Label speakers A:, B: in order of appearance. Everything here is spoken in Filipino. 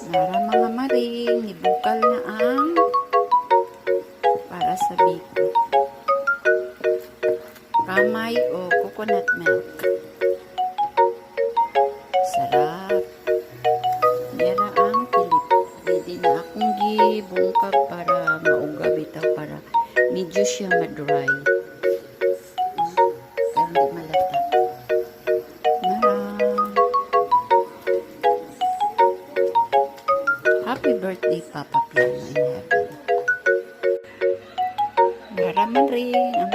A: Nara mga maring, nibukal na ang para sa biko. Kamay o coconut milk. Sarap. Nara ang pilip. Pwede na akong gibungkag para mauga bitaw para medyo siya ma-dry. Kaya hindi malata. Nara. Happy birthday, Papa Piano in heaven. Nara man rin ang